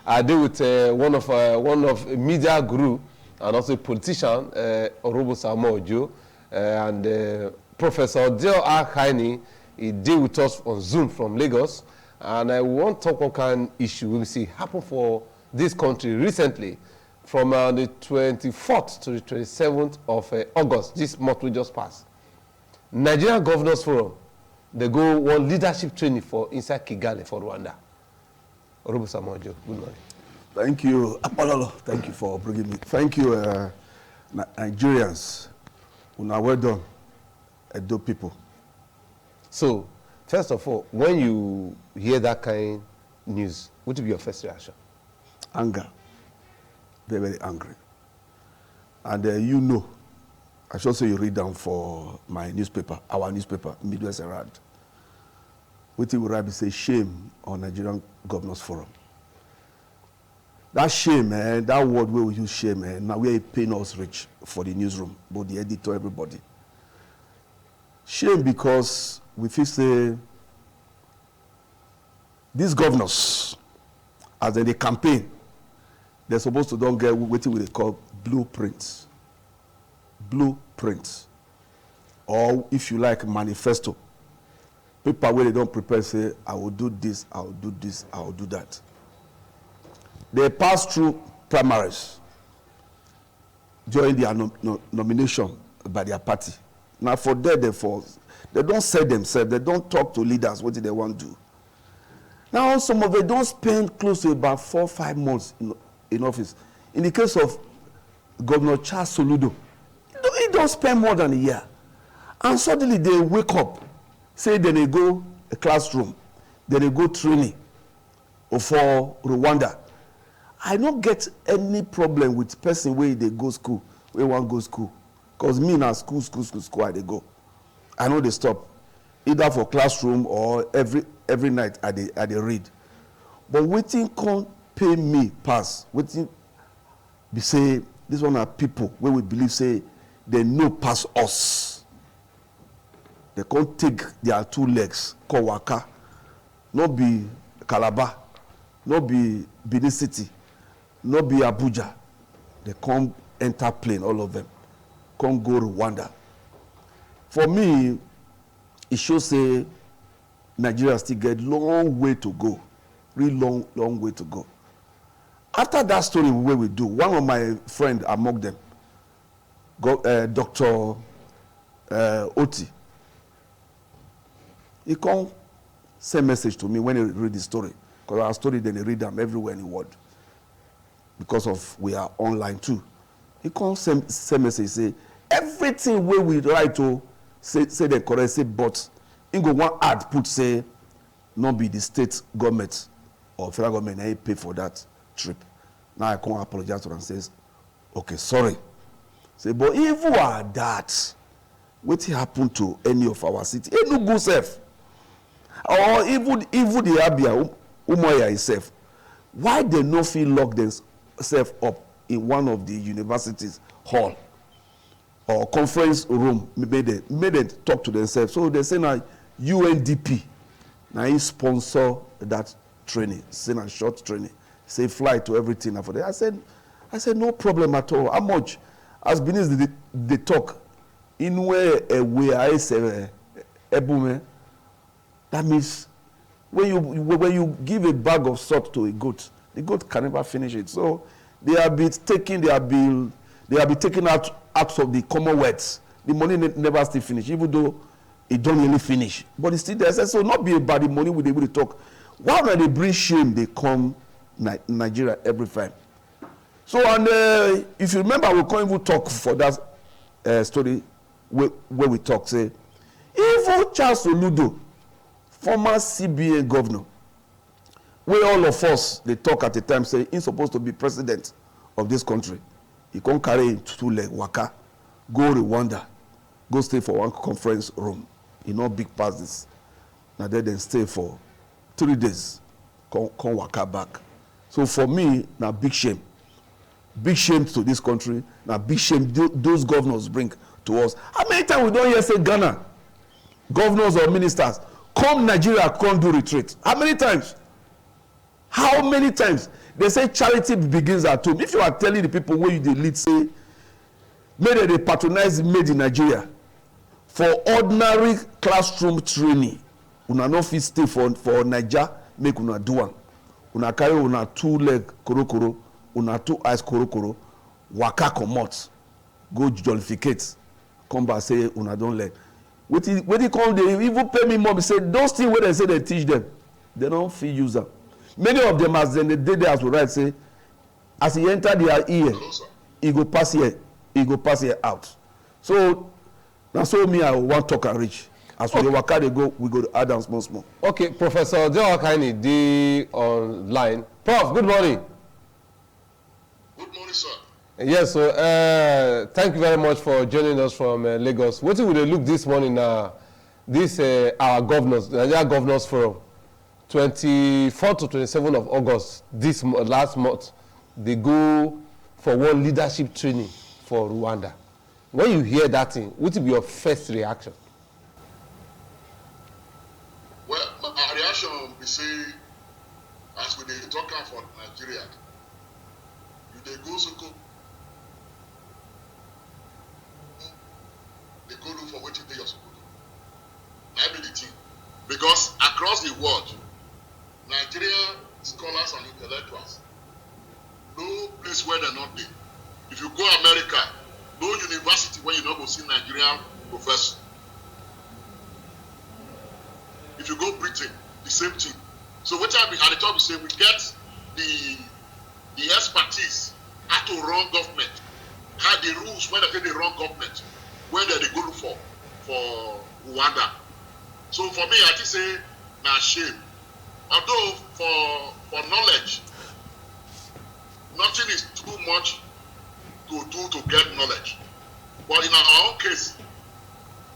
I deal with one of media guru and also a politician, Orobo Samojo, and Professor Dale Akhaini. He deal with us on Zoom from Lagos, and I want to talk one kind of issue we see happen for this country recently, from the 24th to the 27th of August, this month we just passed. Nigerian Governors Forum, they go one leadership training for inside Kigali for Rwanda. Orobo Samojo, good morning. Thank you, Apollo. Thank you for bringing me. Thank you, Nigerians. Una well done, Edo people. So, first of all, when you hear that kind of news, what will be your first reaction? Anger. Very, very angry. And you know, I should say you read down for my newspaper, our newspaper, Midwest Herald. What you will say, shame on Nigerian Governors Forum. That shame, that word where we use shame, now we are paying us rich for the newsroom, both the editor, everybody. Shame because we feel say these governors, as they campaign, they're supposed to don't get what we call blueprints. Blueprints. Or if you like, manifesto. People where they don't prepare say, I will do this, I will do this, I will do that. They pass through primaries during their nomination by their party. Now for them, they don't say themselves, they don't talk to leaders what they want to do. Now some of them don't spend close to about 4 or 5 months in office. In the case of Governor Charles Soludo, he don't spend more than a year. And suddenly they wake up, say then they go a classroom, then they go training for Rwanda. I don't get any problem with person where they go school, where one go school. Because me now school, I they go. I know they stop. Either for classroom or every night I they read. But waiting can't pay me pass. Waiting be say this one are people where we believe say they know pass us. They can't take their 2 legs, call waka, not be Calabar, not be Benin City, not be Abuja. They come enter plane, all of them. Come go Rwanda. For me, it shows say Nigeria still get long way to go. Really long way to go. After that story where we do, one of my friends among them, Dr. Oti, he come send message to me when he read the story. Because our story, then they read them everywhere in the world. Because of we are online too. He come send message, say, everything where we write to say the correct, say, but in go one ad put say, not be the state government or federal government, I pay for that trip. Now I come apologize to them and says, okay, sorry. Say, but if you are that, what happen to any of our city? It no go safe. Or even the Abia, Umoya itself, why they no feel lock themselves up in one of the universities hall or conference room, made them talk to themselves. So they say now UNDP, now he sponsor that training, say now short training, say fly to everything after that. I said no problem at all. How much? As Benin they talk in where I say ebume. That means when you give a bag of salt to a goat, the goat can never finish it. So they have been taking out of the Commonwealth. The money never still finish, even though it don't really finish. But it's still there. So not be about the money we able to talk. Why when they bring shame, they come Nigeria every time. So and if you remember, we can't even talk for that story where we talk. Say, even Charles Oludo, former CBA governor, where all of us, they talk at the time, say, he's supposed to be president of this country. He can't carry 2 leg waka, go Rwanda, go stay for one conference room. He not big past this. Now then stay for 3 days, come waka back. So for me, now big shame. Big shame to this country. Now big shame those governors bring to us. How many times we don't hear say Ghana, governors or ministers, come Nigeria, come do retreat? How many times? How many times? They say charity begins at home. If you are telling the people where you dey lead say make they patronize made in Nigeria for ordinary classroom training, una no fit stay for Naija make una do am. Una carry una 2 leg korokoro, una 2 eyes korokoro, waka comot, go jollificate, come back say una don learn. Wetin come dey even pay me more be say those things wey dem say dem teach dem, dem no fit use am. Many of them as dem dey there as we write say as e enter their ear, e go pass here out. So na so me I wan talk and reach. As we dey waka dey go, we go add am small small. Okay, Professor DWINDLING dey online. Prof, good morning. Good morning, sir. Yes, so thank you very much for joining us from Lagos. Wetin we dey look this morning na this our governors, Nigeria Governors Forum, 24 to 27 of August, this last month, they go for one leadership training for Rwanda. When you hear that thing, what will be your first reaction? Well, my reaction be say, as we dey talk for Nigeria, you dey go so go, they go look for wetin dey your school. Na be the thing, because across the world, Nigerian scholars and intellectuals, no place where they're not there. If you go America, no university where you not go see Nigerian professor. If you go Britain, the same thing. So what I be at the top is say we get the expertise how to run government, how the rules when they run government, where they go look for Rwanda. So for me, I just say na shame. Although for knowledge, nothing is too much to do to get knowledge. But in our own case,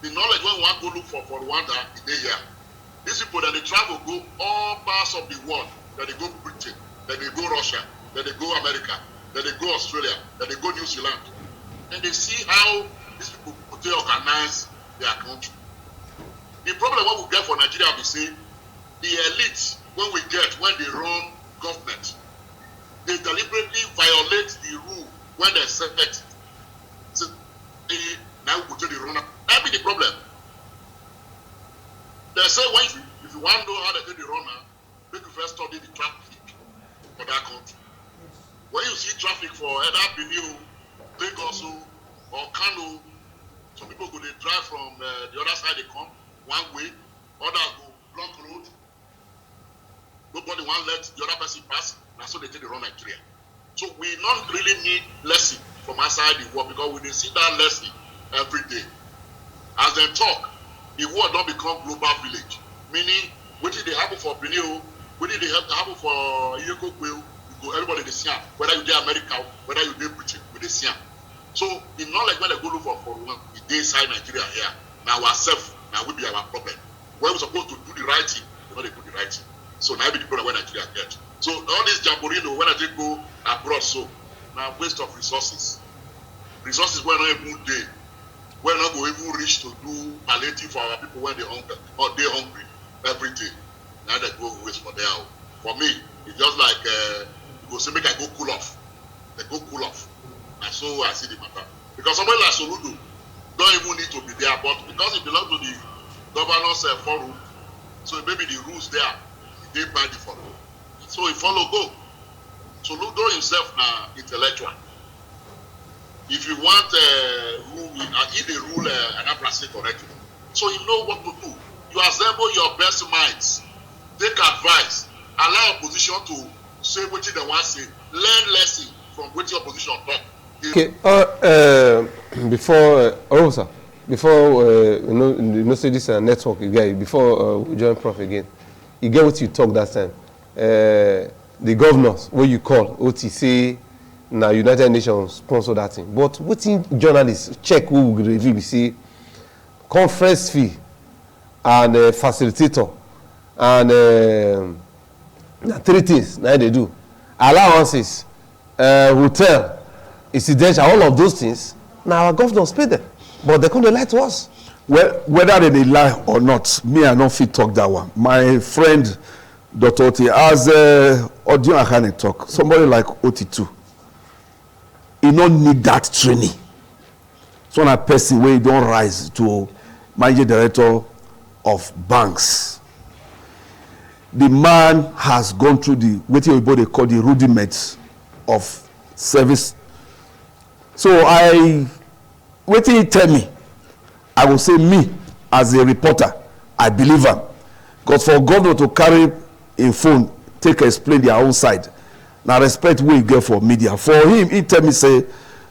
the knowledge when we want to go look for Rwanda is there here. These people that they travel go all parts of the world, that they go Britain, that they go Russia, that they go America, that they go Australia, that they go New Zealand. And they see how these people they organize their country. The problem what we get for Nigeria we say the elite when they run government, they deliberately violate the rule when they set it. So now we go to the runner. That be the problem. They say if you want to know how they do the runner, make you first study the traffic for that country. When you see traffic for either Benin, Lagos, or Kano, some people go they drive from the other side, they come one way, others go block road. Nobody want to let the other person pass, and so they take the wrong Nigeria. So we not really need lesson from outside the world because we didn't see that lesson every day. As they talk, the world don't become global village. Meaning, what did they happen for Benin? What did they happen for Yoko? Everybody they see, whether you do America, whether you do Britain, we they see. So the knowledge when they go look for one, they inside Nigeria here. Now ourselves, now we be our problem. When we supposed to do the right thing, they do the right thing. So now be the problem when Nigeria get. So all this jamboree, when I take go abroad, so now waste of resources. Resources we're not even there. We're not going to even reach to do palliative for our people when they're hungry or they're hungry every day. Now they go waste for their own. For me, it's just like you go say make I go cool off. They go cool off. And so I see the matter. Because somebody like Soludo don't even need to be there, but because it belongs to the governance forum, so maybe the rules there, they by the forum. So he follow go. Soludo himself now intellectual. If you want rule, if they rule another place correctly, so you know what to do. You assemble your best minds, take advice, allow opposition to say what they want to say, learn lesson from what your opposition talk. Okay. Before you know, say this network again. Before we join Prof again, you get what you talk that time. The governors, what you call OTC. Now United Nations sponsor that thing. But what in journalists check who will review, we see conference fee and facilitator and 3 things now they do. Allowances, hotel, incidental, all of those things. Now our governors pay them, but they can't lie to us. Well, whether they lie or not, me I don't fit talk that one. My friend Dr. Oti, as Odion Ahane talk, somebody like Oti2, he don't need that training. So a person where you don't rise to managing director of banks. The man has gone through what they call the rudiments of service. So what he tell me, I will say me as a reporter, I believe him. Because for governor to carry a phone, explain their own side. Now respect what you get for media. For him, he tell me say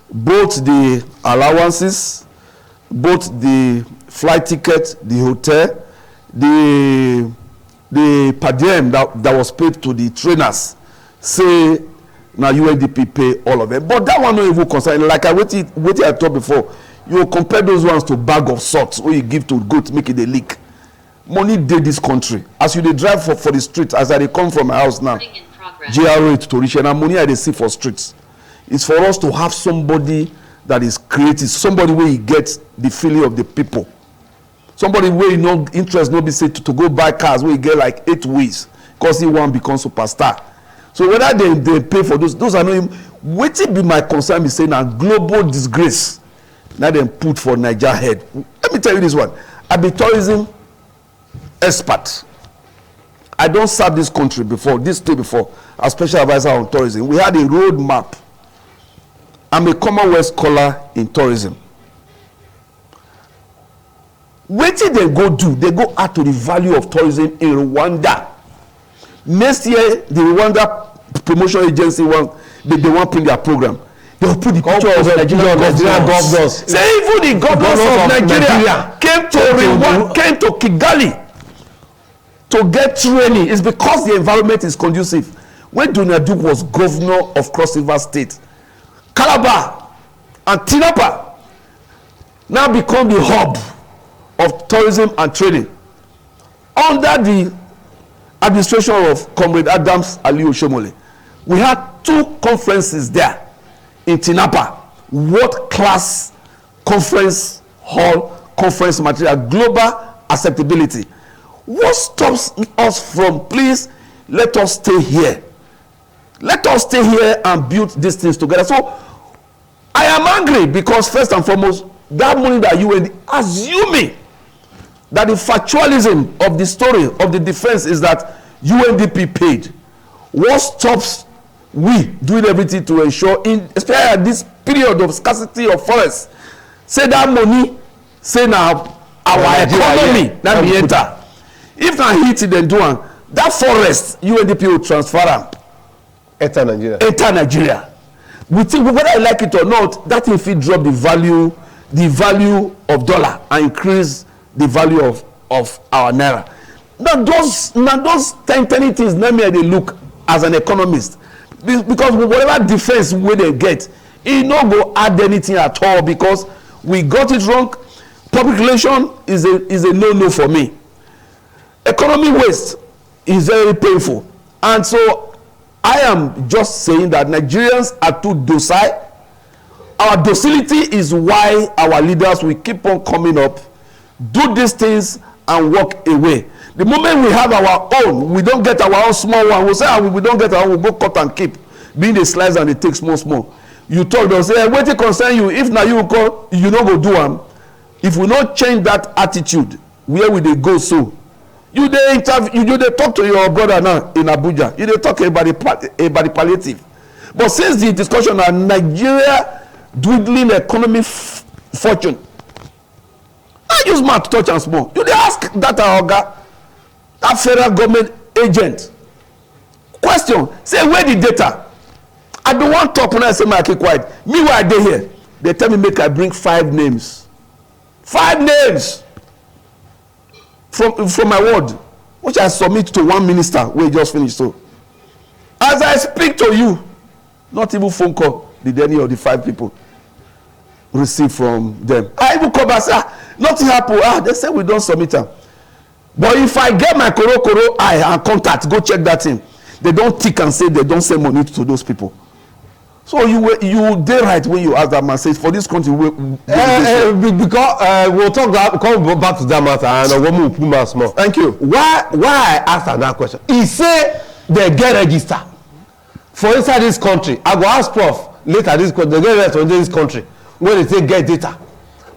both the allowances, both the flight ticket, the hotel, the per diem that was paid to the trainers, say now UNDP pay all of it. But that one no even concern. Like I waited I told before, you compare those ones to bag of salt where you give to goat make it a leak. Money did this country. As you dey drive for the street, as I come from my house now, GRA to reach and money I dey see for streets. It's for us to have somebody that is creative, somebody where you get the feeling of the people. Somebody where you know interest not be said to go buy cars where you get like 8 ways because he want become superstar. So whether they pay for those are not even waiting be my concern be saying a global disgrace. Now they put for Niger head. Let me tell you this one. I be tourism expert. I don't serve this country before, this state before, as special advisor on tourism. We had a road map. I'm a Commonwealth scholar in tourism. What did they go do? They go add to the value of tourism in Rwanda. Next year, the Rwanda promotion agency they want to print their program. They will put the picture of Nigerian governors. Say even the governors of Nigeria came to Kigali to get training. It's because the environment is conducive. When Donald Duke was governor of Cross River State, Calabar and Tinapa now become the hub of tourism and trading under the administration of Comrade Adams Aliyu Shomole. We had 2 conferences there in Tinapa, world-class conference hall, conference material, global acceptability. What stops us from, please, let us stay here. Let us stay here and build these things together. So I am angry because first and foremost, that money that you were assuming that the factualism of the story of the defense is that UNDP paid. What stops we doing everything to ensure, especially at this period of scarcity of forests, say that money, say now our economy, that be enter. If I hit it, then do one. That forest, UNDP will transfer them. Enter Nigeria. Enter Nigeria. We think whether I like it or not, that if it drop the value of dollar and increase the value of our naira. Now those tiny things let me they look as an economist. Because whatever defense we they get, it not go add anything at all because we got it wrong. Public relation is a no-no for me. Economy waste is very painful. And so I am just saying that Nigerians are too docile. Our docility is why our leaders will keep on coming up, do these things and walk away. The moment we have our own, we don't get our own small one. We'll say, we don't get our own, we'll go cut and keep. Being the slice and they take small. You talk, they'll say, what it concern you? If now you call, you don't go do them. If we not change that attitude, where will they go so? You they talk to your brother now in Abuja. You they talk about the palliative. But since the discussion on Nigeria dwindling economy fortune, I use mouth to touch and small. You they ask that federal government agent question. Say where the data? I don't want to talk when I say my keep quiet. Meanwhile, they here. They tell me make I bring 5 names. 5 names from my ward, which I submit to one minister. We just finished. So, as I speak to you, not even phone call did any of the 5 people receive from them. I even come back say, nothing happened. They say we don't submit them. But if I get my koro eye and contact, go check that thing. They don't tick and say they don't send money to those people. So you did right when you asked that man. Say for this country, because we'll come back to that matter and we'll move more. Thank you. Why I asked that question? He say they get register for inside this country. I go ask Prof later. They get register in this country when they say get data.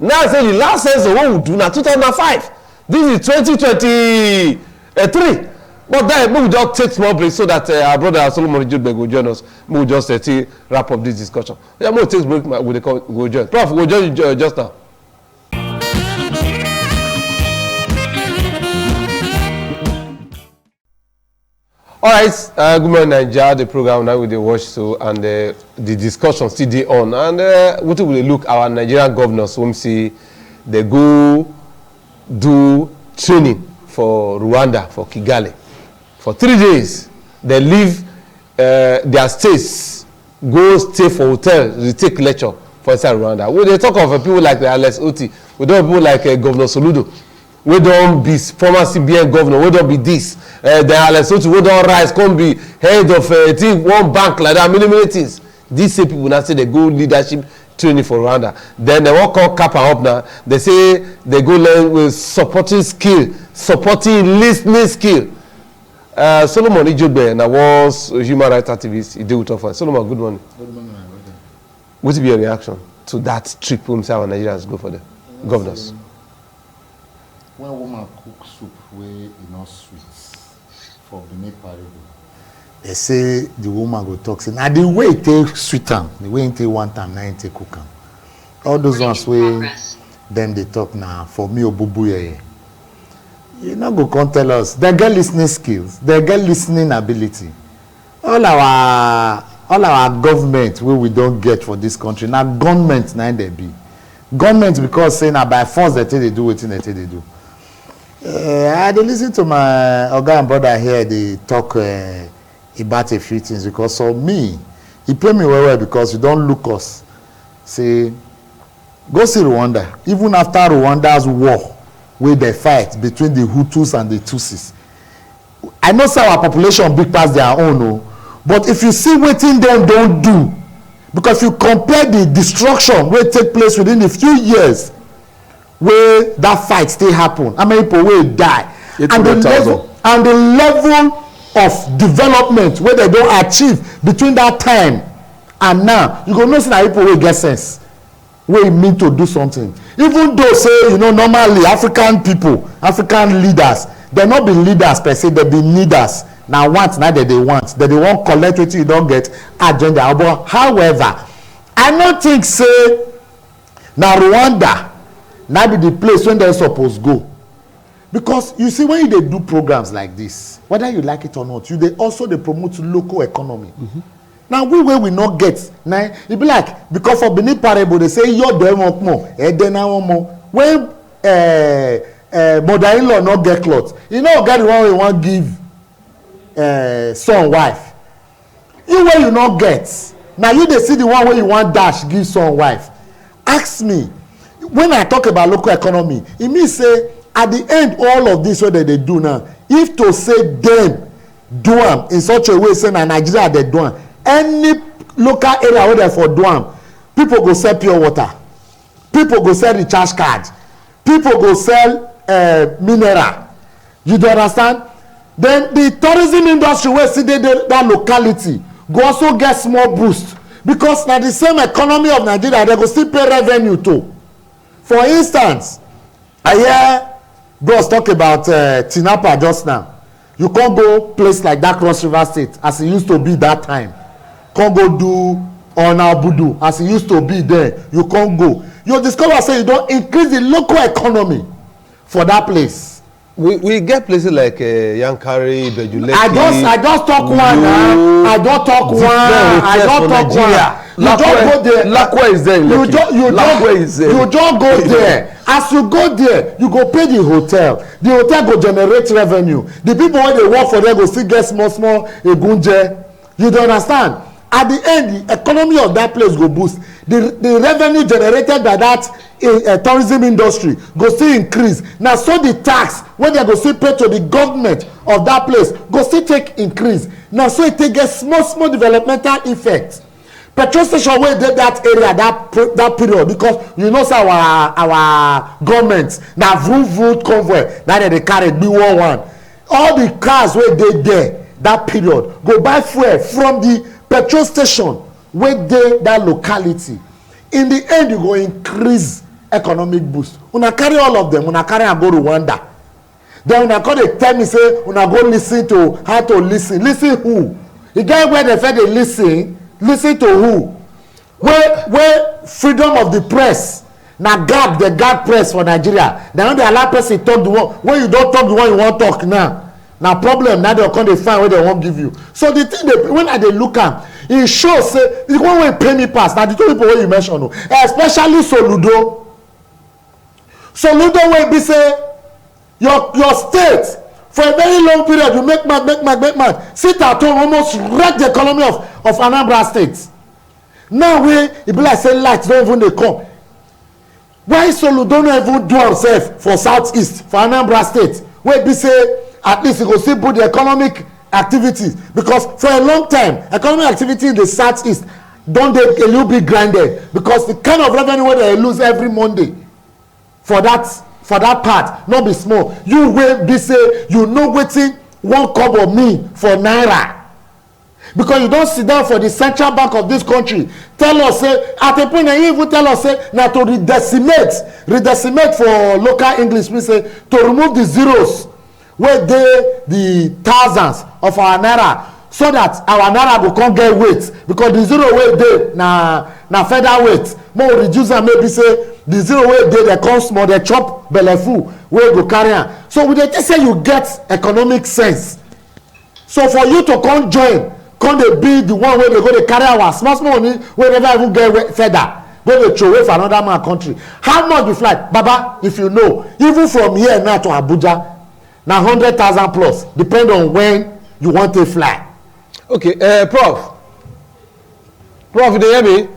Now I say the last census what we do now 2005. This is 2023. But then we just take small break so that our brother Solomon Ijodbe will join us. We will just wrap up this discussion. Yeah, we'll take break. We'll join. Prof, we'll join you just now. All right, good morning, Nigeria. The program now with the watch so and the discussion still dey on. And what will we look our Nigerian governors when see they go do training for Rwanda, for Kigali. For 3 days, they leave their states, go stay for hotel, they take lecture for inside Rwanda. We they talk of people like Alex Oti, we don't people like Governor Soludo. We don't be former CBN governor, we don't be this. The Alex Oti, we don't rise, come be head of one bank like that, many things. These same people now say they go leadership training for Rwanda. Then they won't call cap and up now. They say they go learn with supporting skill, supporting listening skill. Solomon Ijodbe was a human rights activist. He did with us. Solomon, good morning. Good morning. What will be your reaction to that trip when Nigerians go for the governors? When a woman cook soup where e not sweet for Benin Parable, they say the woman go talk say, now the way it take sweet am, the way it take one time, now it take cook am. All those ones where then they talk now for me obubu yeye. You not go come tell us. They get listening skills. They get listening ability. All our government where we don't get for this country. Now government now they be. Government because say now by force they do what they do. I dey listen to my oga and brother here. They talk about a few things because for me, he pay me well because you don't look us. Say go see Rwanda. Even after Rwanda's war. Where they fight between the Hutus and the Tutsis. I know say our population big past their own, no? But if you see what them don't do, because you compare the destruction will take place within a few years, where that fight still happen, how many people will die, and the level of development where they don't achieve between that time and now, you go know say that people will get sense. We mean to do something. Even though say normally African people, African leaders, they not be leaders per se, they be leaders. Now want now that they want collect what you don't get agenda. But however, I don't think say now Rwanda now be the place when they're supposed to go, because you see when they do programs like this, whether you like it or not, they also promote local economy. Mm-hmm. Now we not get now it be like because for Benin Parable they say you're doing more and then now more when mother-in-law not get clothes, get the one we want give son wife. You where you not get now you they see the one where you want dash give son wife. Ask me when I talk about local economy, it means say at the end all of this what they do now, if to say them do them in such a way say na Nigeria they do them. Any local area where they for Duam, people go sell pure water, people go sell recharge card, people go sell mineral. You do understand? Then the tourism industry where see that locality go also get small boost because now the same economy of Nigeria they go still pay revenue too. For instance, I hear bros talk about Tinapa just now. You can't go place like that Cross River State as it used to be that time. Can't go do Onabudu as it used to be there. You can't go. You discover say you don't increase the local economy for that place. We get places like Yankari, Bejuleki. I just talk one. I don't talk one. You don't go there. Lakwa is there. You don't go there. As you go there, you go pay the hotel. The hotel go generate revenue. The people when they work for them go still get small egunje. You don't understand? At the end, the economy of that place go boost. The revenue generated by that tourism industry go still increase. Now, so the tax when they go still pay to the government of that place go still take increase. Now, so it take a small developmental effect. petrol station wey dey that area that period, because you know say our government na vroom convoy na dem dey carry be one. All the cars wey dey there that period go buy fuel from the petrol station wey dey that locality. In the end, you go increase economic boost. Una carry all of them, una carry and go Rwanda. Then una come dey tell me say una go listen to how to listen. Listen who? E get where dem fit dey listen. Listen to who? Where freedom of the press na guard the guard press for Nigeria. Dem no dey allow person talk the one. When you don talk the one you wan talk now, na problem na dem come dey find wey dem wan give you. So the thing dey, when I dey look am, e show say the one wey pay me pass na the two people wey you mention o, especially Soludo wey be say your state for a very long period you make mad sit at home almost wreck the economy of Anambra State. Now wey e be like say light don even dey come, why Soludo no even do himself for southeast for Anambra State wey be say at least e go still put the economic activities, because for a long time economic activity in the southeast don dey a little bit grinded because the kind of revenue wey dem lose every Monday for that part no be small. You wey be say you know wetin 1 kobo mean for naira, because you don sit down for the central bank of this country tell us say at a point na you even tell us say na to redecimate for local English mean say to remove the zeros wey dey the thousands of our naira, so that our naira go come get weight, because the zero wey dey na feather weight. More reduce am, maybe say the zero wey dey dey come small, dey chop belleful wey go carry am. So we dey think say you get economic sense, so for you to come join come dey be the one wey dey go dey carry our small money wey never even get feather go dey throw away for another man country. How much be flight, Baba? If you know, even from here now to Abuja na 100,000 plus, depend on when you want to fly. Okay, Prof, you dey hear me?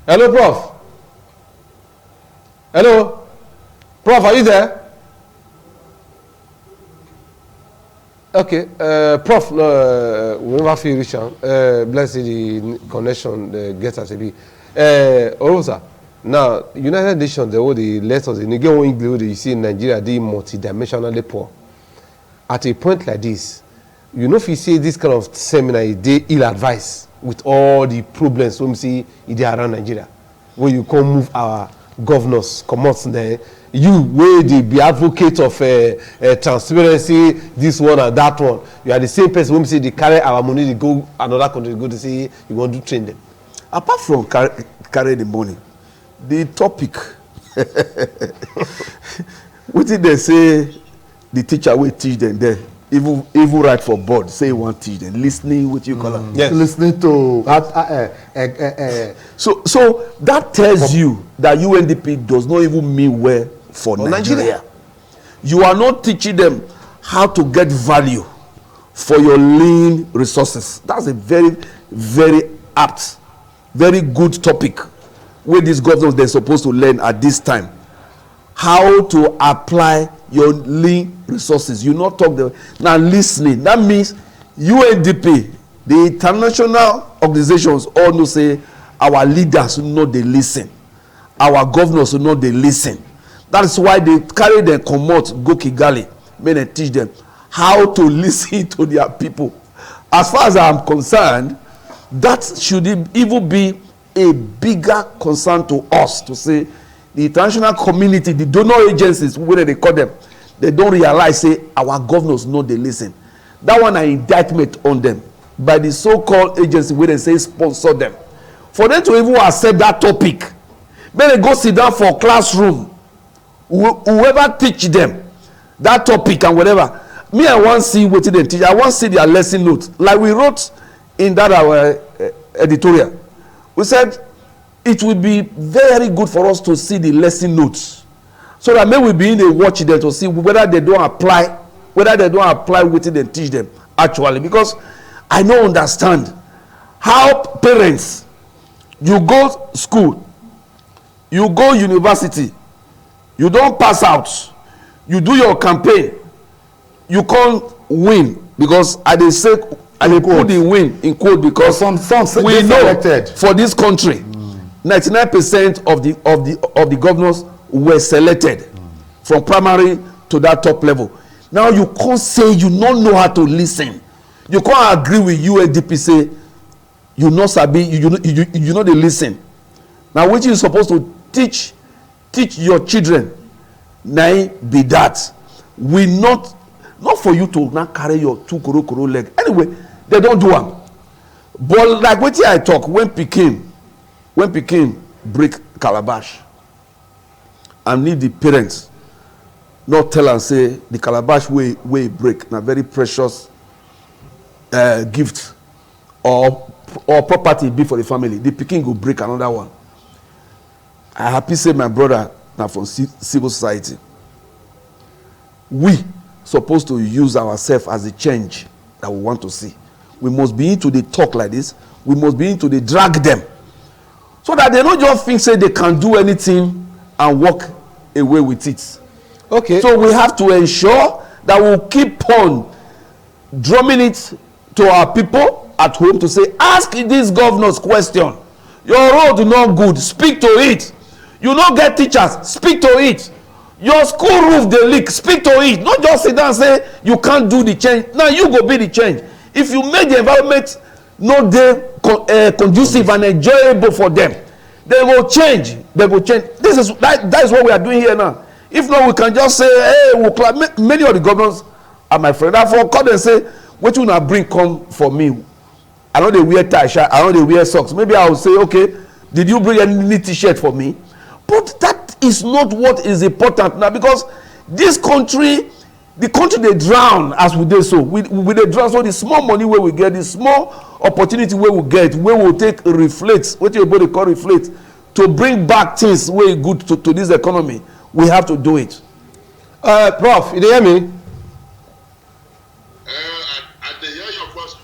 Hello, Prof. Hello, Prof, are you there? Okay, Prof, we never feel reach am. Bless the connection get as e be. Orosa, now United Nations dey hold the letters in get one English wey you see in Nigeria dey multidimensionally poor. At a point like this, you know, if you see this kind of seminar e dey ill advised with all the problems wey we see e dey around Nigeria, when you come move our governors comot there, you wey dey be advocate of transparency, this one and that one, you are the same person wey be say dey carry our money dey go another country go to say you wan do train them. Apart from carry the money, the topic wetin dem say the teacher wey teach them there even write for board say he wan teach them, listening, what you call am? Yes. Listening to so that tells you that UNDP does not even mean well for Nigeria. You are not teaching them how to get value for your lean resources. That's a very, very apt, very good topic where these governors they're supposed to learn at this time. How to apply your lean resources. You not talk the now listening. That means UNDP, the international organizations all know say our leaders know they listen, our governors know they listen. That's why they carry them come out go Kigali, may they teach them how to listen to their people. As far as I'm concerned, that should even be a bigger concern to us, to say the international community, the donor agencies, whether they call them, they don't realize say our governors know they listen. That one an indictment on them by the so-called agency where they say sponsor them. For them to even accept that topic, then they go sit down for classroom, whoever teach them that topic and whatever. Me, I want to see what they teach. I want to see their lesson notes, like we wrote in that our editorial. We said it would be very good for us to see the lesson notes, so that maybe we be in the watch them to see whether they don't apply what they teach them actually. Because I don't understand how parents, you go school, you go university, you don't pass out, you do your campaign, you can't win, because I dey say And they put the win in quote because some we know for this country, 99% of the governors were selected from primary to that top level. Now you can't say you don't know how to listen. You can't agree with UNDP say you not sabi you know they listen. Now which you supposed to teach your children. Now be that. We not for you to now carry your 2 koro leg. Anyway, they don't do am. But like wetin I talk when pikin break calabash and need the parents not tell am say the calabash wey break na very precious gift or property be for the family. The pikin go break another one. I happy say my brother na from civil society. We supposed to use ourselves as a change that we want to see. We must be into the talk like this. We must be into the drag them so that they don't just think say they can do anything and walk away with it. Okay. So we have to ensure that we'll keep on drumming it to our people at home to say, ask these governors question. Your road not good, speak to it. You not get teachers, speak to it. Your school roof dey leak, speak to it. Not just sit down and say you can't do the change. Now you go be the change. If you make the environment not dey conducive and enjoyable for them, they will change. They will change. That is what we are doing here now. If not, we can just say, hey, we'll clap. Many of the governors are my friends. Therefore, come and say, what you na bring come for me? I know they wear tie shirt, I know they wear socks. Maybe I will say, okay, did you bring any t-shirt for me? But that is not what is important now, because this country, the country they drown as we do so. We they drown, so the small money where we get, the small opportunity where we get, where we we'll take reflect, what you call reflect, to bring back things way good to this economy. We have to do it. Prof, you hear me? I hear your voice,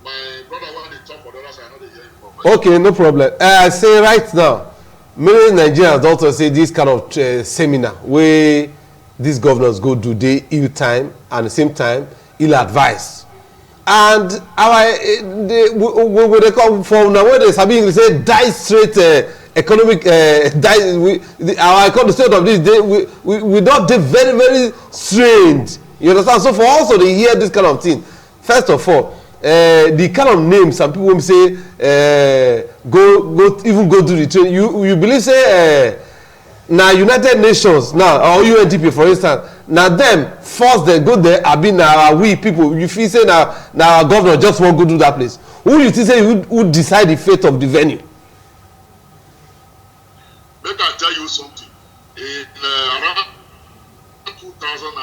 my brother when they talk for the others, I know they hear you. Okay, no problem. I say right now, many Nigerians also say this kind of seminar where these governors go do they ill time and at the same time ill advice. And we come from now where they sabi say die straight economic the state of this day we don't dey very very strange. You understand? So for also they hear this kind of thing. First of all, the kind of names some people will say go do the training. You believe say now United Nations now or UNDP for instance, now them force them go there. I mean now we people you feel say now our governor just won't go do that place. Who you think say who decide the fate of the venue? Make I tell you something. In around 2000,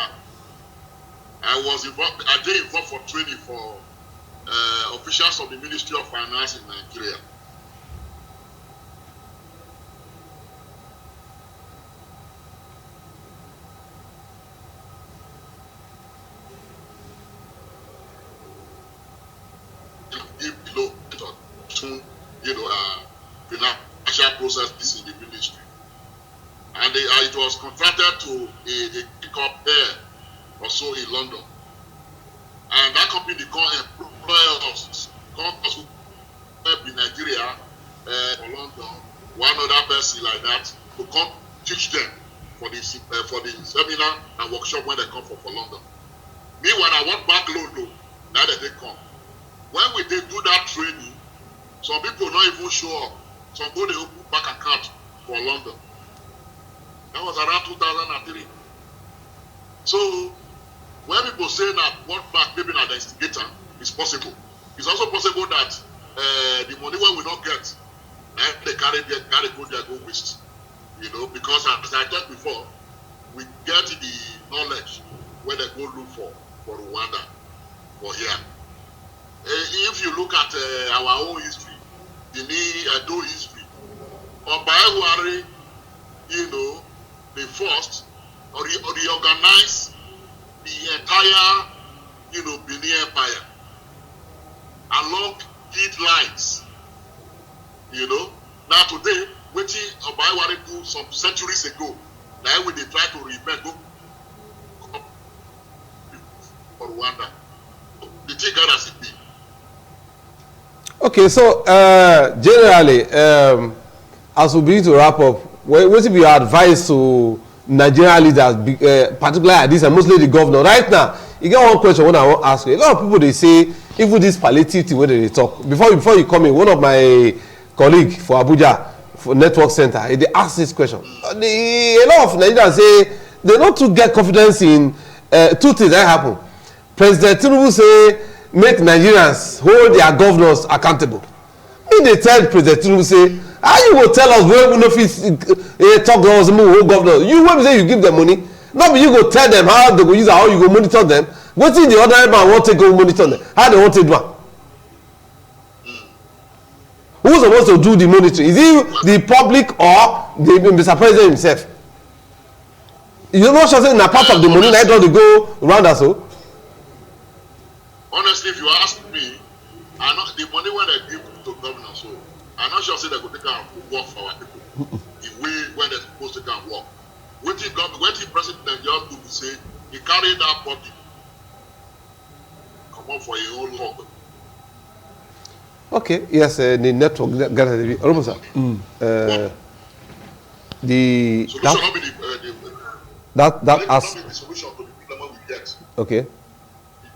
I did involved for training for officials of the Ministry of Finance in Nigeria. Below financial processes in the ministry, and it was contracted to a pickup there or so in London, and that company they come employ us in Nigeria for London, one other person like that to come teach them for the seminar and workshop when they come for London. Me when I went back London, now that they come. When we did do that training, some people not even show up. Some go they open back account for London. That was around 2003. So when people say that what back maybe not the instigator, it's possible. It's also possible that the money when we not get, they carry go there go waste. You know, because as I talked before, we get the knowledge where they go look for Rwanda, for here. If you look at our own history, the Edo history, Obaewari, you know, they forced or reorganized the entire, you know, Benin Empire along grid lines. You know, now today, wetin Obaewari do some centuries ago, now when they try to remake go for Rwanda. the thing got as it be. Okay, so generally, as we begin to wrap up, what will be your advice to Nigerian leaders, particularly at this and mostly the governor? Right now, you get one question when I want to ask you. A lot of people, they say, even this palliative thing when they talk, before you come in, one of my colleague for Abuja, for Network Center, they ask this question. A lot of Nigerians say they don't to get confidence in two things that happen. President Tinubu say, make Nigerians hold their governors accountable. If they tell President Tinubu say, how you will tell us where we no fit talk governors, hold governors? You when say you give them money, no be you go tell them how they go use it, how you go monitor them. Wetin the other man wan take go monitor them? How they wan take do am? Who's supposed to do the monitoring? Is it the public or the Mr. President himself? You know sure say na part of the money na don dey go round as so. Honestly, if you ask me, I know the money when they give to governors, so I'm not sure say they go take and work for our people. The way when they're supposed to come work. What the president just do say he carry that body come up for a whole work. Okay, yes, the network got to be almost the solution not be that as the solution to the problem we get. okay.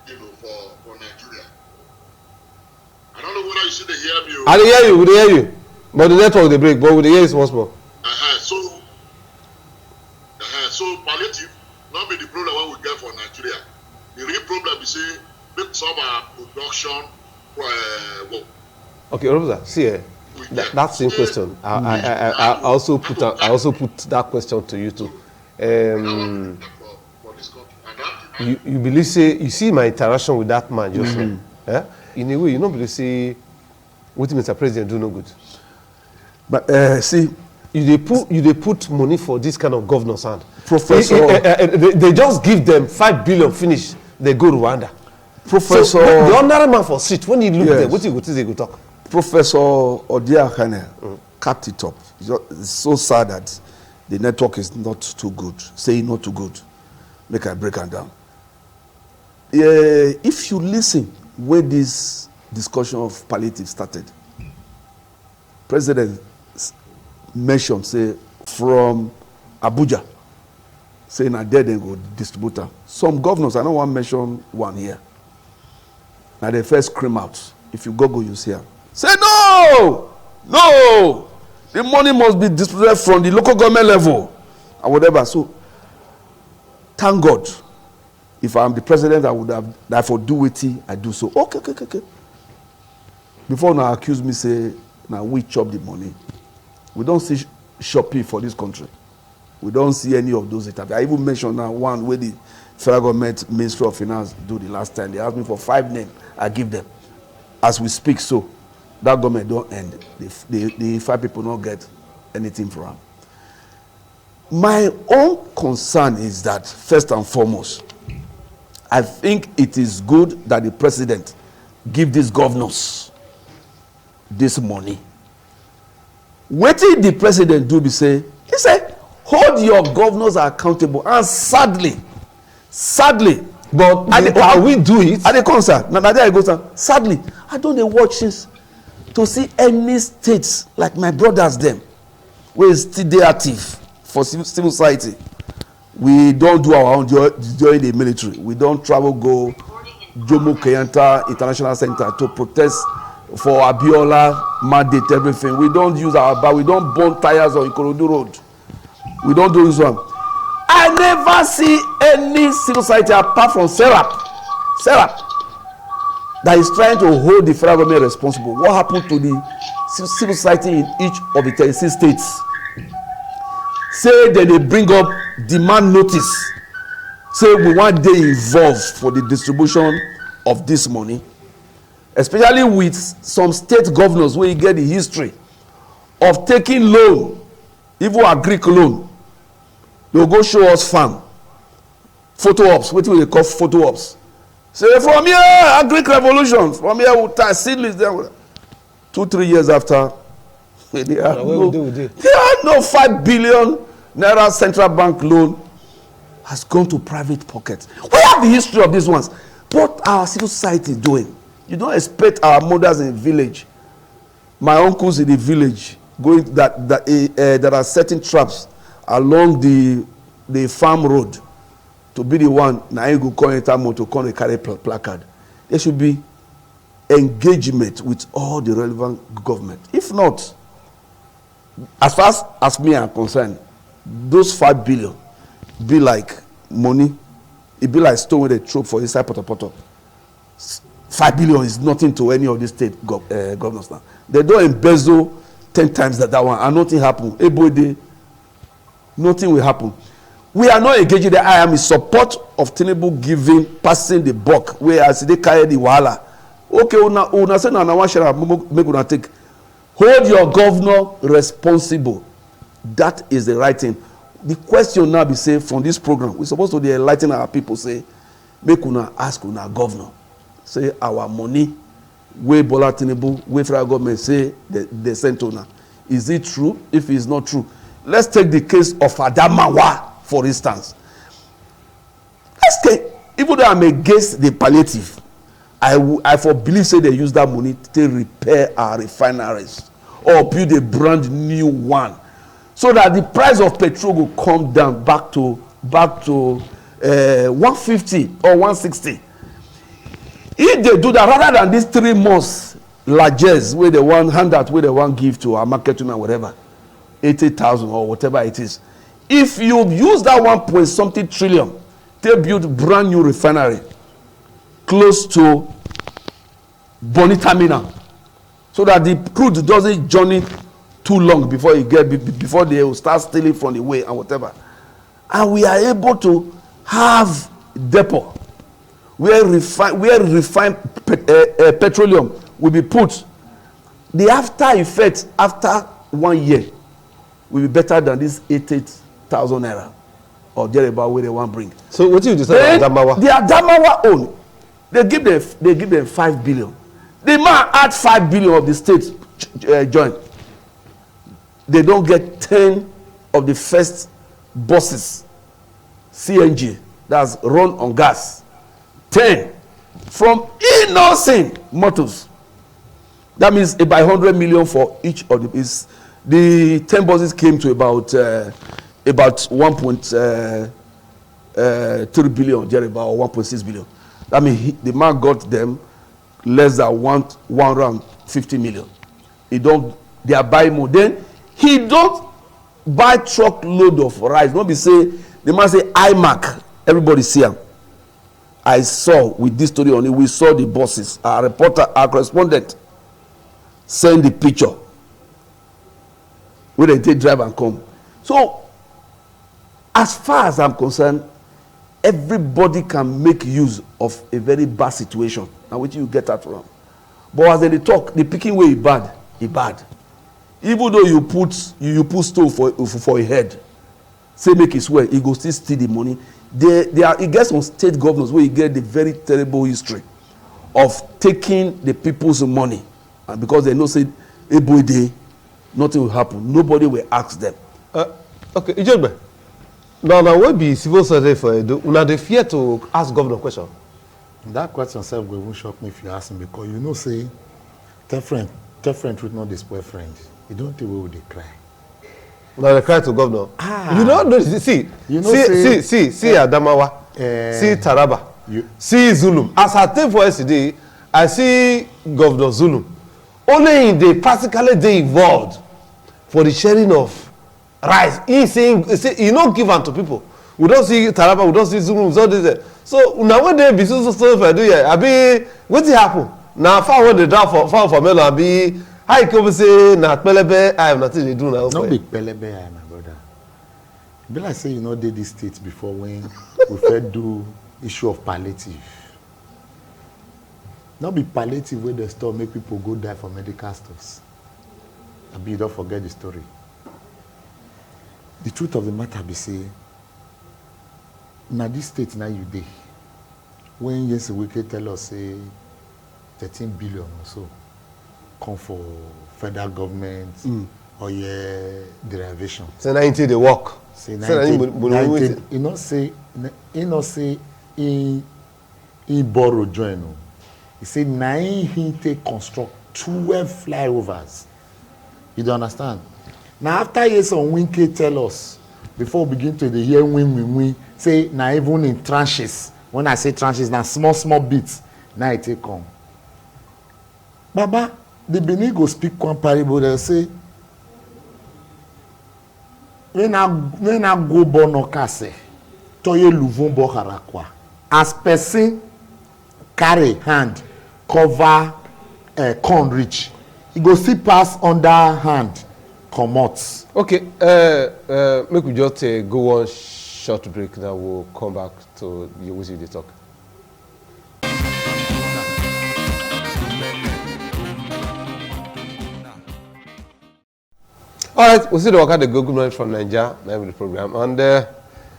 You know, for Nigeria. I don't know whether you see the hear me. I dey hear you, we dey hear you. But the network dey break, but we dey hear you small small. So palliative not be the problem what we get for Nigeria. The real problem is say make some production work. Okay, Rosa, see that same question. I also put that question to you too. For this country. You believe say you see my interaction with that man just now. Eh? In a way, you don't believe say what Mr. President do no good. But see, you dey put money for this kind of governor's hand. Professor, they just give them 5 billion finish. They go Rwanda. Professor, so, the ordinary man for street when he look there, what he go talk? Professor Odiakane capped it up. It's so sad that the network is not too good. Saying not too good, make I break it down. If you listen when this discussion of palliative started, President mentioned say from Abuja, saying that there they go distributor. Some governors, I don't want to mention one here. Now they first scream out. If you Google, you see her. Say no, the money must be distributed from the local government level and whatever. So, thank God, if I'm the president, I would have therefore do it. I do so. Okay. Before now accuse me say, now we chop the money. We don't see shopping for this country. We don't see any of those. I even mentioned now one where the federal government Ministry of Finance do the last time. They asked me for 5 names. I give them. As we speak, so that government don't end. The 5 people don't get anything from them. My own concern is that, first and foremost, I think it is good that the president give these governors this money. What did the president do? He said, hold your governors accountable. And sadly, but how we do it? At the concert, sadly, I don't watch this to see any states like my brothers them where still they active for civil society. We don't do our own during the military. We don't travel go Jomo Kenyatta International Center to protest for Abiola mandate everything. We don't use our bar. We don't burn tires on Ikorodu Road. We don't do this one. I never see any civil society apart from Serap that is trying to hold the federal government responsible. What happened to the civil society in each of the 36 states? Say that they bring up demand notice. Say we want they involved for the distribution of this money, especially with some state governors where you get the history of taking loan, even Greek loan. They'll go show us farm photo ops. What do they call photo ops? Say from here, Greek revolution. From here, we'll tie seedlings there. 2-3 years after, they had no 5 billion naira central bank loan has gone to private pockets. We have the history of these ones. what our civil society is doing. You don't expect our mothers in the village, my uncles in the village, going that are setting traps along the farm road to be the one now you go call enter motor to come and carry placard. There should be engagement with all the relevant government. If not, as far as me are concerned, those 5 billion be like money. It be like stone with a throw for inside Potopoto. 5 billion is nothing to any of the state governors now. They don't embezzle 10 times that one, and nothing happen. Every day, nothing will happen. We are not engaging. I am in support of Tinubu passing the buck, whereas they carry the wahala. Okay, una say na one share make una take. Hold your governor responsible. That is the right thing. The question now be say from this program, we supposed to be enlightening our people. Say, make una ask una governor. Say our money, wey Bola Tinubu, wey federal government say they send to una. Is it true? If it's not true, let's take the case of Adamawa, for instance. Let's take, even though I'm against the palliative, I for believe say they use that money to repair our refineries or build a brand new one, so that the price of petrol will come down back to 150 or 160. If they do that, rather than these 3 months largesse where they want handout, where they want give to our market women, whatever, 80,000 or whatever it is. If you use that 1.something trillion to build brand new refinery close to Bonny Terminal, so that the crude doesn't journey too long before before they will start stealing from the way and whatever, and we are able to have depot where refined petroleum will be put. The after effect after 1 year will be better than this 88,000 naira or thereabout where they want bring. So what do you decide on Adamawa? The Adamawa own, they give them 5 billion. The man add 5 billion of the state joint. They don't get 10 of the first buses, CNG, that's run on gas. 10 from innocent motors. That means about 100 million for each of the 10 buses came to about 1.3 billion, there about 1.6 billion. That means the man got them less than 150 million. They are buying more. Then he don't buy truckload of rice. Don't be say the man say iMac. Everybody see him. I saw with this story on it. We saw the buses. Our reporter, our correspondent, send the picture where they take drive and come. So, as far as I'm concerned, everybody can make use of a very bad situation. Now, which you get that from. But as they talk, the picking way is bad. It's bad. Even though you put stove for a head, say make it swear, he go still steal the money. It gets some state governors where you get the very terrible history of taking the people's money, and because they know say every day nothing will happen, nobody will ask them. Okay, Ijogbe. Now what be civil society for Edo? Una dey fear to ask governor question. That question self go even shock me if you ask him, because you know say different truth not dey spoil friend. You don't think we would dey cry. Now they cry to governor. You don't know. See Adamawa, see Taraba, see Zulum. As I take for yesterday, I see Governor Zulum. Only they practically they involved for the sharing of rice. He saying you don't give am to people. We don't see Taraba, we don't see Zulum, we don't see. So now when they be so for do here, I be what happen? Now far when they draw for melon, I be. I come say na pelebe I have nothing to do now. No big pelebe I, my brother. Be like say you know did this state before when we first do issue of palliative. Not be palliative where the store make people go die for medical stores. I be don't forget the story. The truth of the matter be say now this state now you dey. When yes we can tell us say 13 billion or so come for federal government or derivation. Say 90 they work. Say 90. You know say he he borrow join. He said, now he take construct 12 flyovers. You don't understand? Now, after years on Winke tell us, before we begin to the hear win, say, now even in tranches, when I say tranches, now small bits, now it take come. Baba, the Benin go speak one parable, they'll say, when I go bono kase, toye luvon bo harakwa. As person carry hand, cover corn rich, he go see pass under hand, comot. Okay, make we just go on short break, now we'll come back to you with the talk. All right, we'll see the work at the Good Morning from Nigeria, name of the program. And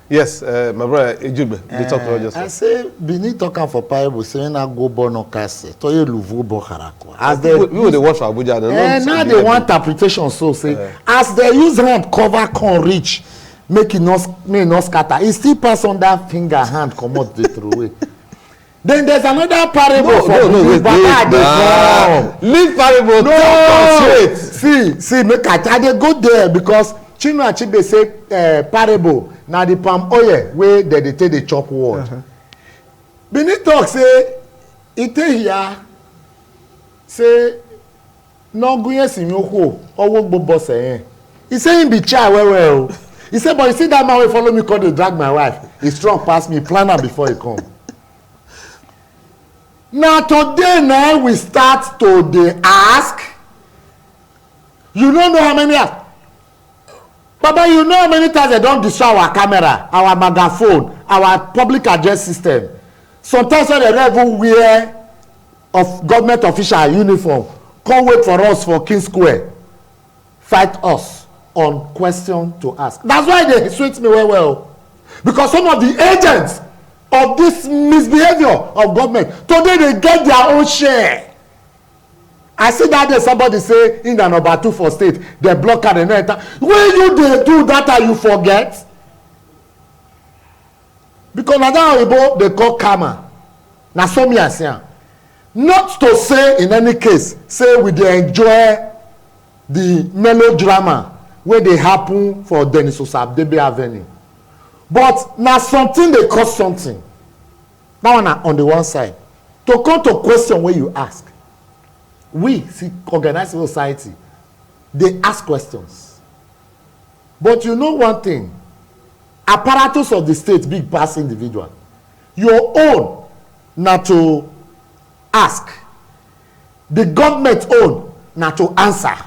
yes, my brother Ejube, they talk to us just. I say, Benin talking for parable, saying I go born no case. Toye luvu bo harako. As they we watch for Abuja. Now they want interpretation. So say, as they use hand cover corn reach, make it not scatter. It still pass on that finger hand come out the through away. Then there's another parable leave parable. No, see, make I dey go there because Chino Achebe say parable na the palm oil where they take the chop word. Benin talk say ite here say no guye simoko owo gbogbo say. He say him be child well. He say but you see that man wey follow me come dey drag my wife. He strong pass me, plan am before he come. Now today now we start to dey ask. You don't know how many Baba, you know how many times they don't destroy our camera, our megaphone, our public address system. Sometimes when they don't even wear of government official uniform, come wait for us for King Square, fight us on question to ask. That's why they sweet me well. Because some of the agents of this misbehavior of government, today they get their own share. I see that day somebody say in the number 2 for state, they block her and enter. When you they do that and you forget? Because now that they call karma. Now so me I say, not to say in any case, say we dey enjoy the melodrama where they happen for Denis Osabdebe Avenue. But now something they cause something. That one on the one side. To come to question where you ask. We see organized society, they ask questions. But you know one thing, apparatus of the state big pass individual. Your own not to ask. The government own not to answer.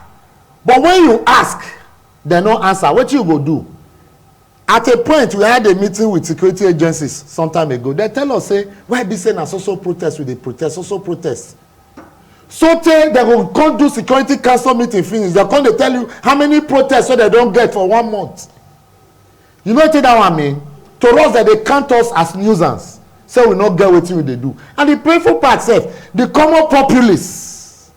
But when you ask, they no answer. What you go do? At a point, we had a meeting with security agencies some time ago. They tell us, say, why be saying a social protest with the protest, social protest? So they will come do security council meeting finish. They come to tell you how many protests so they don't get for 1 month. You know what that one mean? To us that they count us as nuisance. So we not get what they do. And the painful part self, the common populace.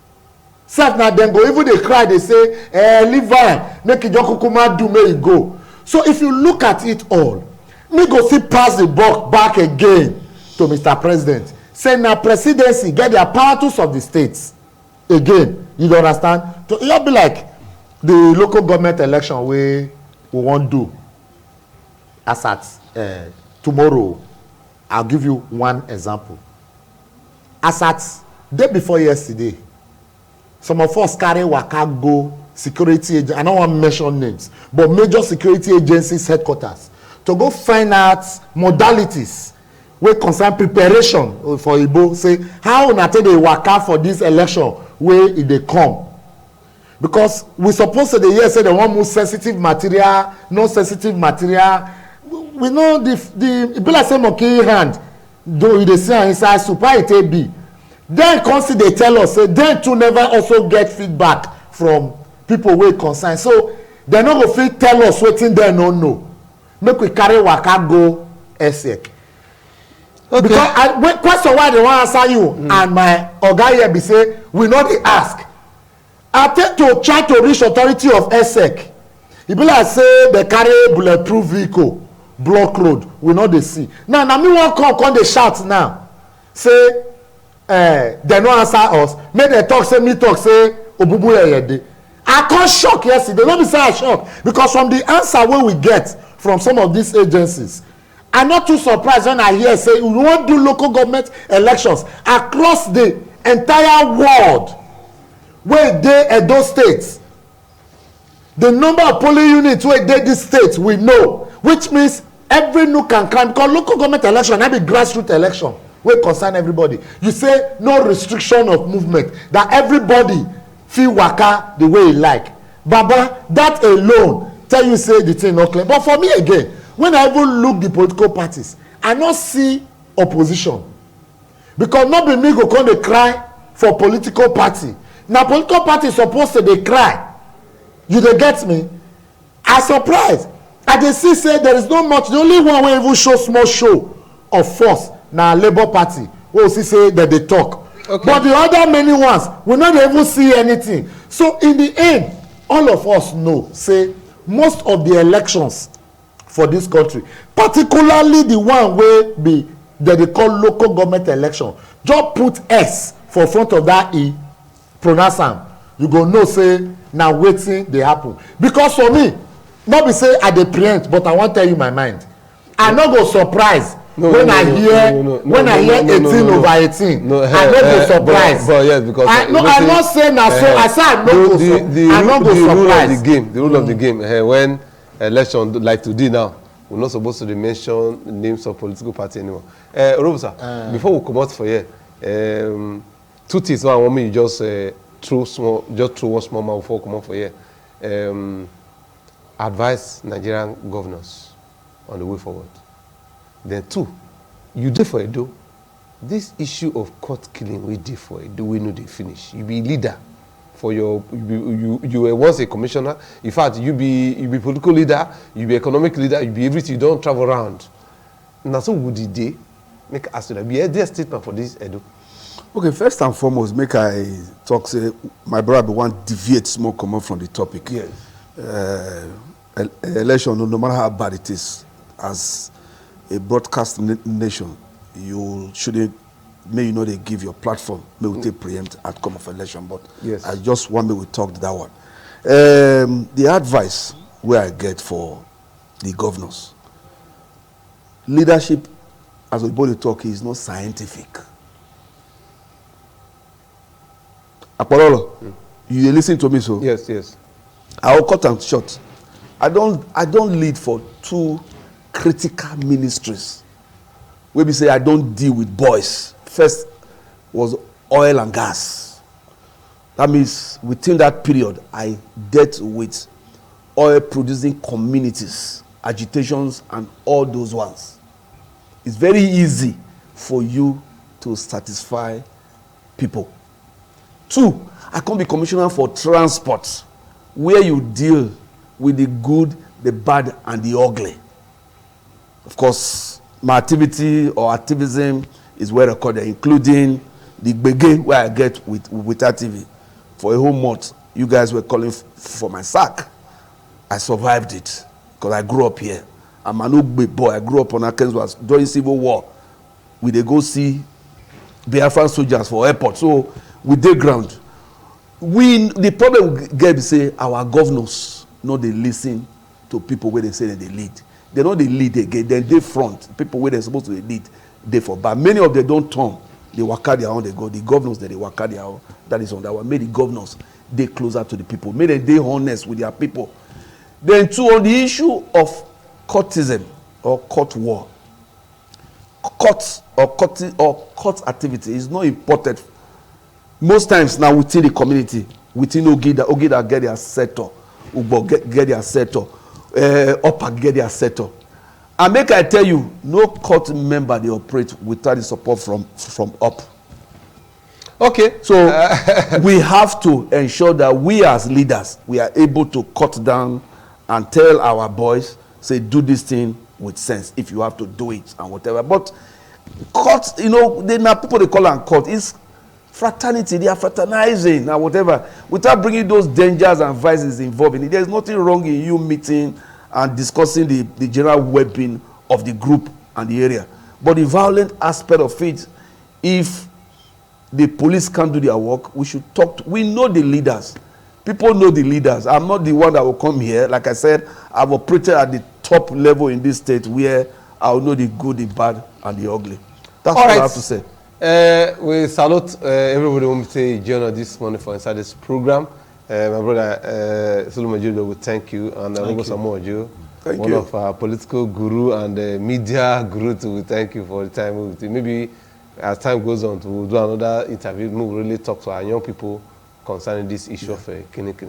Self now then go, even they cry, they say, leave on, make it jokukuma do, may it go. So if you look at it all, me go see pass the buck back again to Mr. President. Say now presidency get the apparatus of the states again. You don't understand? So it'll be like the local government election we won't do as at tomorrow. I'll give you one example. As at day before yesterday, some of us carry waka go security agent. I don't want to mention names, but major security agencies headquarters to go find out modalities wey concern preparation for Igbo. Say how una take dey waka for this election wey e dey come, because we suppose to dey hear say they wan move sensitive material, non sensitive material. We know the e be like say monkey hand though you dey see am inside soup, how e take be. Then come still dey tell us say dem too never also get feedback from people wey concern, so dem no go fit tell us wetin dem no know. Make we carry waka go ESSEC. Okay. Because question why they wan answer you and my oga here be say we no dey ask. I take to try to reach authority of ESSEC. E be like say they carry bulletproof vehicle block road, we no dey see. Now me wan come dey shout now say they no answer us, make dem talk say me talk say obubu yeyede. I can't shock yesterday. Let me say I shock because from the answer wey we get from some of these agencies, I'm not too surprised when I hear say we wan do local government elections across the entire world wey dey Edo State. The number of polling units wey dey this state we know, which means every nook and cranny, because local government election na be grassroots election wey concern everybody. You say no restriction of movement, that everybody fit waka the way e like. Baba, that alone tell you say the thing no clear. But for me again, when I even look the political parties, I no see opposition, because no be me go come dey cry for political party. Na political party suppose to dey cry. You dey get me? I surprise. I dey see say there is not much. The only one wey even show small show of force na Labour Party, wey we see say dem dey talk. Okay. But the other many ones, we no dey even see anything. So in the end, all of us know say most of the elections for this country, particularly the one wey be that they call local government election, just put S for front of that E, pronounce am, you go know say na wetin dey happen. Because for me, no be say I dey preempt, but I wan tell you my mind. I no go surprise when I hear 18 over 18. I no go surprise. But yes, because I no say na so. I say I no go surprise. The rule of the game. When election like today now, we're not supposed to mention names of political party anymore. Robusa, before we come out for here, two things. One, I want me to just throw one small man before we come out for here. Advise Nigerian governors on the way forward. Then two, you dey for Edo. This issue of court killing we dey for Edo, we know they finish. You be leader for your, you were once a commissioner. In fact, you be political leader, you be economic leader, you be everything. You don't travel around. Now so would the day make us that be a statement for this Edo? Okay, first and foremost, make I talk say my brother want deviate small comment from the topic. Yes. Election, no matter how bad it is, as a broadcast nation, you shouldn't, may you know they give your platform, may we take preempt outcome of election, but yes. I just want me we talk that one. The advice where I get for the governors, leadership, as we both talk, is not scientific. Apollo, you listen to me, so yes, yes. I will cut and short. I don't lead for two critical ministries. Where we say I don't deal with boys. First was oil and gas. That means within that period, I dealt with oil producing communities, agitations, and all those ones. It's very easy for you to satisfy people. Two, I can be commissioner for transport, where you deal with the good, the bad, and the ugly. Of course, my activity or activism is well recorded, including the begin where I get with TV. For a whole month, you guys were calling for my sack. I survived it because I grew up here. I'm an Ugbe boy. I grew up on Arkansas during Civil War. We dey go see Biafran soldiers for airport. So we dey ground. The problem we get is say our governors no dey listen to people where they say that they lead. They know they lead again. Then they front people where they're supposed to lead. They for, but many of them don't turn. They work out their own. They go. The governors that they work out their own. That is on that one. Make the governors they closer to the people. Make them they honest with their people. Then two, on the issue of courtism or court war, court activity is not important. Most times now within the community, within Ogida get their sector, Ugbo get their sector, Upper get their sector. And make I tell you, no court member they operate without the support from up. Okay. So we have to ensure that we as leaders, we are able to cut down and tell our boys, say, do this thing with sense if you have to do it and whatever. But court, you know, now people they call it court. It's fraternity. They are fraternizing and whatever. Without bringing those dangers and vices involved in it, there's nothing wrong in you meeting and discussing the general well-being of the group and the area. But the violent aspect of it if the police can't do their work, we should talk to, we know the leaders. People know the leaders. I'm not the one that will come here. Like I said, I've operated at the top level in this state where I'll know the good, the bad, and the ugly. That's all I have to say. We salute everybody who say join us this morning for inside this program. My brother Solomon Jodo will thank you, and Robo Samuel Joe, one of our political guru and media guru, to thank you for the time. Maybe as time goes on, we'll do another interview. We'll really talk to our young people concerning this issue of clinic.